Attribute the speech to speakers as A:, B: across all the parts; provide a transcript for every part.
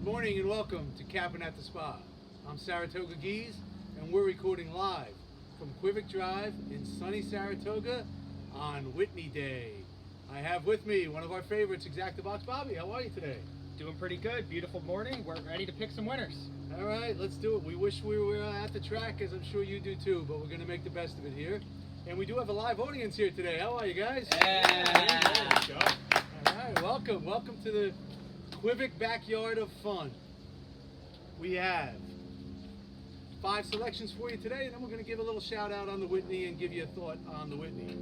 A: morning and welcome to Cappin at the Spa. I'm Saratoga Geeze and we're recording live from Quivik Drive in sunny Saratoga on Whitney Day. I have with me one of our favorites, Exacta Box Bobby. How are you today?
B: Doing pretty good. Beautiful morning. We're ready to pick some winners.
A: All right, let's do it. We wish we were at the track, as I'm sure you do too, but we're going to make the best of it here. And we do have a live audience here today. How are you guys?
B: Yeah.
A: All right, welcome. Welcome to the Quivik backyard of fun. We have 5 selections for you today, and then we're going to give a little shout out on the Whitney and give you a thought on the Whitney.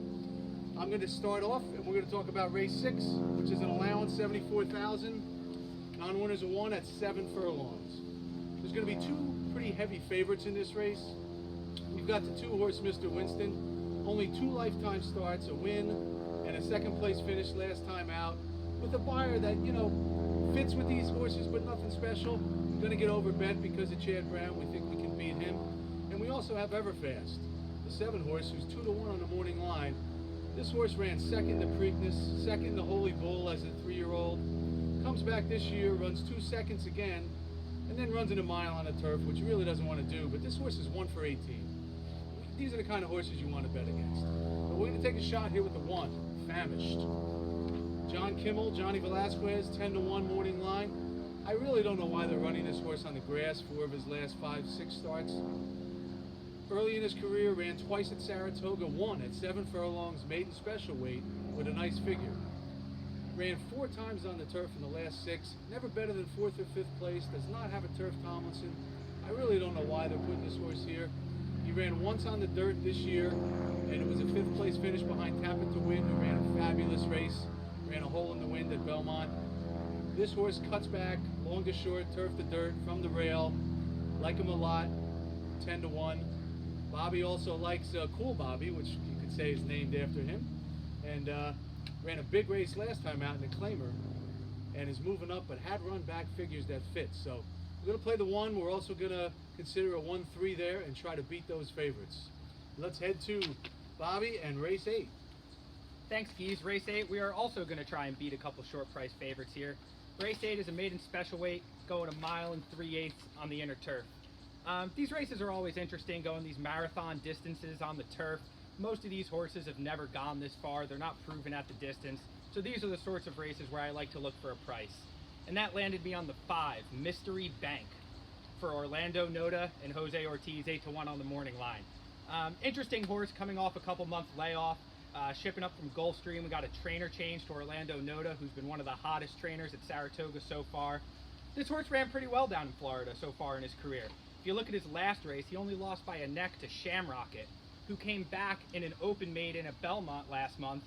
A: I'm going to start off, and we're going to talk about race 6, which is an allowance 74,000. Non-winners are 1 at 7 furlongs. There's going to be 2 pretty heavy favorites in this race. We've got the 2-horse Mr. Winston, only 2 lifetime starts, a win, and a 2nd place finish last time out, with a buyer that, fits with these horses, but nothing special. We're going to get over bet because of Chad Brown. We think we can beat him. And we also have Everfast, the 7-horse, who's 2-1 on the morning line. This horse ran 2nd to Preakness, 2nd to Holy Bull as a 3-year-old. Comes back this year, runs 2 seconds again, and then runs in a mile on a turf, which he really doesn't want to do. But this horse is 1 for 18. These are the kind of horses you want to bet against. But we're going to take a shot here with the 1, Famished. John Kimmel, Johnny Velasquez, 10-1 morning line. I really don't know why they're running this horse on the grass 4 of his last 5-6 starts. Early in his career, ran twice at Saratoga, 1 at 7 furlongs, maiden special weight with a nice figure. Ran 4 times on the turf in the last 6, never better than 4th or 5th place, does not have a turf Tomlinson. I really don't know why they're putting this horse here. He ran once on the dirt this year, and it was a 5th place finish behind Cappin to Win, who ran a fabulous race. Ran a hole in the wind at Belmont. This horse cuts back, long to short, turf to dirt, from the rail. Like him a lot, 10-1. Bobby also likes Cool Bobby, which you could say is named after him. And ran a big race last time out in the Claimer. And is moving up, but had run back figures that fit. So we're going to play the 1. We're also going to consider a 1-3 there and try to beat those favorites. Let's head to Bobby and race 8.
B: Thanks, Geeze. Race 8, we are also going to try and beat a couple short price favorites here. Race 8 is a maiden special weight, going 1 mile and 3/8 on the inner turf. These races are always interesting, going these marathon distances on the turf. Most of these horses have never gone this far. They're not proven at the distance. So these are the sorts of races where I like to look for a price. And that landed me on the 5, Mystery Bank, for Orlando Noda and Jose Ortiz, 8-1 on the morning line. Interesting horse coming off a couple month layoff. Shipping up from Gulfstream, we got a trainer change to Orlando Noda, who's been one of the hottest trainers at Saratoga so far. This horse ran pretty well down in Florida so far in his career. If you look at his last race, he only lost by a neck to Shamrocket, who came back in an open maiden at Belmont last month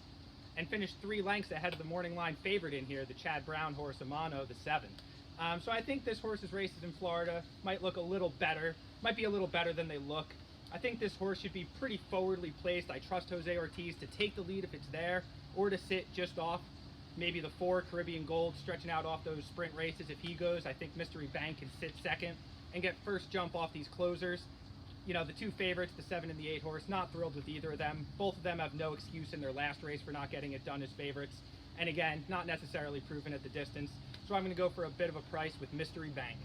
B: and finished 3 lengths ahead of the morning line favorite in here, the Chad Brown horse, Amano, the 7. So I think this horse's races in Florida might look a little better, might be a little better than they look. I think this horse should be pretty forwardly placed. I trust Jose Ortiz to take the lead if it's there, or to sit just off maybe the 4 Caribbean Gold, stretching out off those sprint races. If he goes, I think Mystery Bank can sit 2nd and get first jump off these closers. The 2 favorites, the 7 and the 8 horse, not thrilled with either of them. Both of them have no excuse in their last race for not getting it done as favorites. And again, not necessarily proven at the distance. So I'm going to go for a bit of a price with Mystery Bank.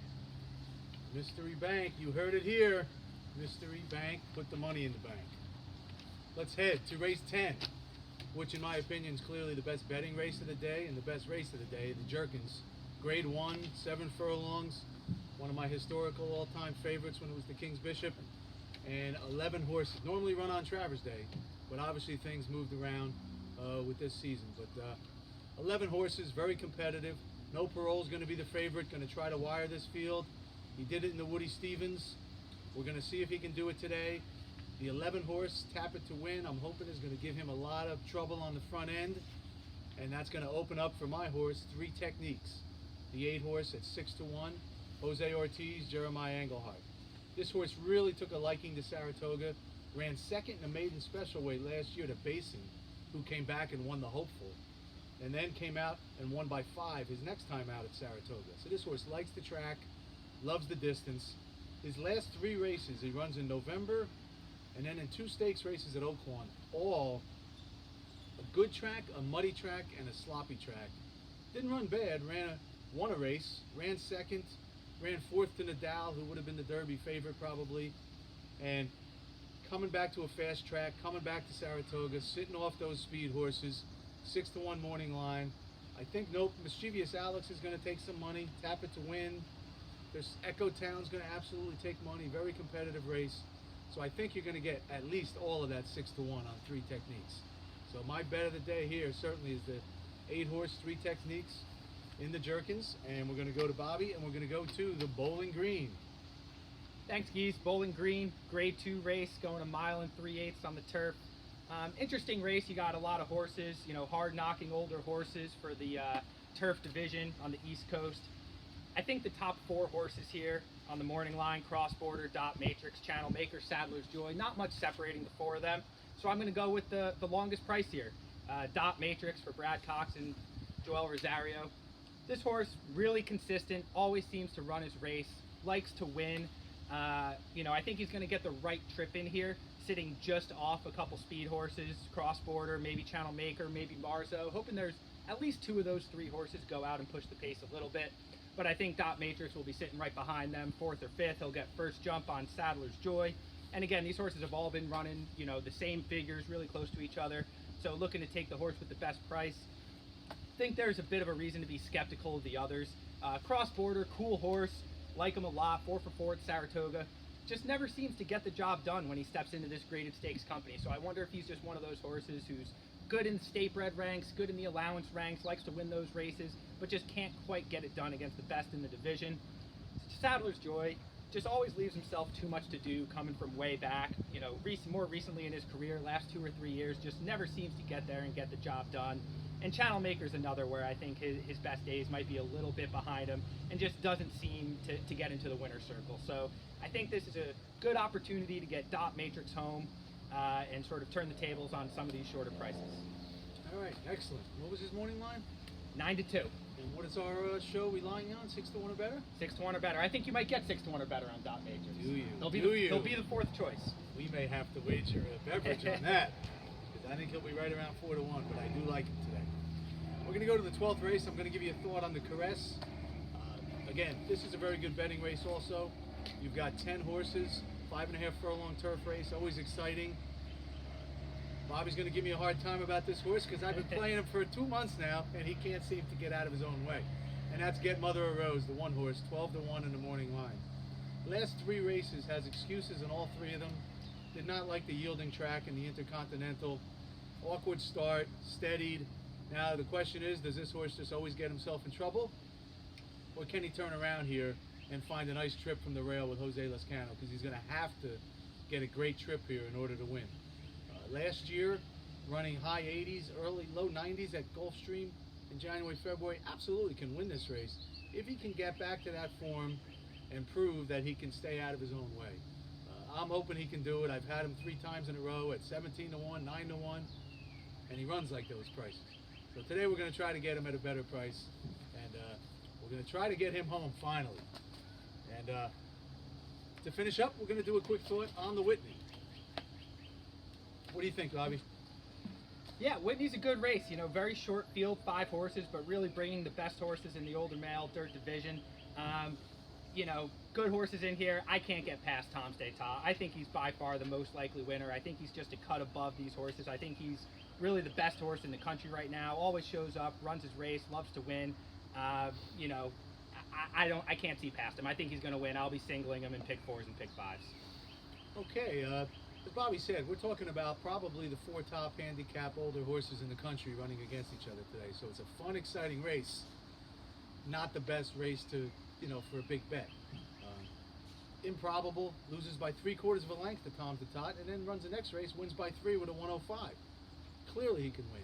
A: Mystery Bank, you heard it here. Mystery Bank, put the money in the bank. Let's head to race 10, which in my opinion is clearly the best betting race of the day and the best race of the day, the Jerkins. Grade 1, 7 furlongs, one of my historical all-time favorites when it was the King's Bishop, and 11 horses. Normally run on Travers Day, but obviously things moved around with this season. But 11 horses, very competitive. No Parole's going to be the favorite, going to try to wire this field. He did it in the Woody Stevens. We're going to see if he can do it today. The 11 horse, Tap It to Win, I'm hoping is going to give him a lot of trouble on the front end. And that's going to open up for my horse 3 Techniques. The 8 horse at 6-1, Jose Ortiz, Jeremiah Engelhardt. This horse really took a liking to Saratoga. Ran 2nd in a maiden special weight last year to Basin, who came back and won the Hopeful. And then came out and won by 5 his next time out at Saratoga. So this horse likes the track, loves the distance. His last 3 races he runs in November and then in 2 stakes races at Oaklawn, all a good track, a muddy track, and a sloppy track. Didn't run bad, ran won a race, ran second, ran fourth to Nadal, who would have been the Derby favorite probably, and coming back to a fast track, coming back to Saratoga, sitting off those speed horses, 6-1 morning line. I think Mischievous Alex is going to take some money, tap it to win. There's Echo Town's going to absolutely take money, very competitive race. So I think you're going to get at least all of that 6-1 on 3 techniques. So my bet of the day here certainly is the 8-horse 3 techniques in the Jerkins, and we're going to go to Bobby, and we're going to go to the Bowling Green.
B: Thanks, Geese. Bowling Green, Grade 2 race, going a mile and 3/8 on the turf. Interesting race. You got a lot of horses, hard-knocking older horses for the turf division on the East Coast. I think the top 4 horses here on the morning line, Cross Border, Dot Matrix, Channel Maker, Saddler's Joy, not much separating the 4 of them. So I'm going to go with the longest price here. Dot Matrix for Brad Cox and Joel Rosario. This horse, really consistent, always seems to run his race, likes to win. I think he's going to get the right trip in here, sitting just off a couple speed horses, Cross Border, maybe Channel Maker, maybe Marzo. Hoping there's at least 2 of those 3 horses go out and push the pace a little bit. But I think Dot Matrix will be sitting right behind them, 4th or 5th. He'll get first jump on Saddler's Joy. And again, these horses have all been running, the same figures, really close to each other. So looking to take the horse with the best price. Think there's a bit of a reason to be skeptical of the others. Cross Border, cool horse, like him a lot, 4 for 4 at Saratoga. Just never seems to get the job done when he steps into this graded stakes company. So I wonder if he's just one of those horses who's good in the state bred ranks, good in the allowance ranks, likes to win those races, but just can't quite get it done against the best in the division. Saddler's Joy just always leaves himself too much to do, coming from way back. More recently in his career, last 2 or 3 years, just never seems to get there and get the job done. And Channel Maker's another where I think his best days might be a little bit behind him and just doesn't seem to get into the winner's circle. So I think this is a good opportunity to get Dot Matrix home and sort of turn the tables on some of these shorter prices.
A: All right, excellent. What was his morning line?
B: 9-2.
A: And what is our show we lying on? 6-1 or better?
B: 6-1 or better. I think you might get 6-1 or better on Dot Matrix.
A: Do you?
B: They'll be the 4th choice.
A: We may have to wager a beverage on that, because I think he'll be right around 4-1, but I do like him today. We're going to go to the 12th race. I'm going to give you a thought on the Caress. Again, this is a very good betting race also. You've got 10 horses, 5.5 furlong turf race, always exciting. Bobby's going to give me a hard time about this horse because I've been playing him for 2 months now, and he can't seem to get out of his own way. And that's Get Mother a Rose, the 1 horse, 12-1 in the morning line. Last 3 races has excuses in all 3 of them. Did not like the yielding track in the Intercontinental. Awkward start, steadied. Now the question is, does this horse just always get himself in trouble? Or can he turn around here and find a nice trip from the rail with Jose Lescano? Because he's going to have to get a great trip here in order to win. Last year, running high 80s, low 90s at Gulfstream in January, February, absolutely can win this race if he can get back to that form and prove that he can stay out of his own way. I'm hoping he can do it. I've had him 3 times in a row at 17-1, 9-1, and he runs like those prices. So today we're going to try to get him at a better price, and we're going to try to get him home finally. And to finish up, we're going to do a quick thought on the Whitney. What do you think, Bobby?
B: Yeah, Whitney's a good race. Very short field, 5 horses, but really bringing the best horses in the older male dirt division. Good horses in here. I can't get past Tom's d'Etat. I think he's by far the most likely winner. I think he's just a cut above these horses. I think he's really the best horse in the country right now. Always shows up, runs his race, loves to win. I can't see past him. I think he's going to win. I'll be singling him in pick 4s and pick 5s.
A: Okay, as Bobby said, we're talking about probably the 4 top handicap older horses in the country running against each other today. So it's a fun, exciting race. Not the best race to, for a big bet. Improbable, loses by 3/4 of a length to Tom d'Etat, and then runs the next race, wins by 3 with a 105. Clearly he can win.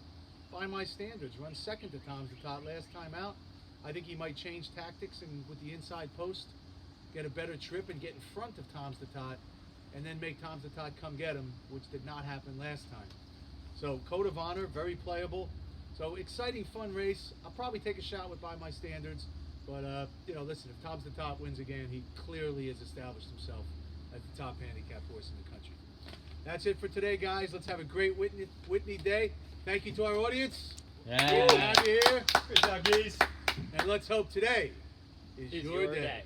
A: By my standards, runs second to Tom d'Etat last time out. I think he might change tactics and with the inside post, get a better trip and get in front of Tom d'Etat, and then make Tom d'Etat come get him, which did not happen last time. So Code of Honor, very playable. So exciting, fun race. I'll probably take a shot with By My Standards, but listen, if Tom d'Etat wins again, he clearly has established himself as the top handicap horse in the country. That's it for today, guys. Let's have a great Whitney day. Thank you to our audience.
C: Yeah.
A: Good to have you here.
C: Good job, Geese.
A: And let's hope today is
B: Is
A: your
B: your
A: day.
B: day.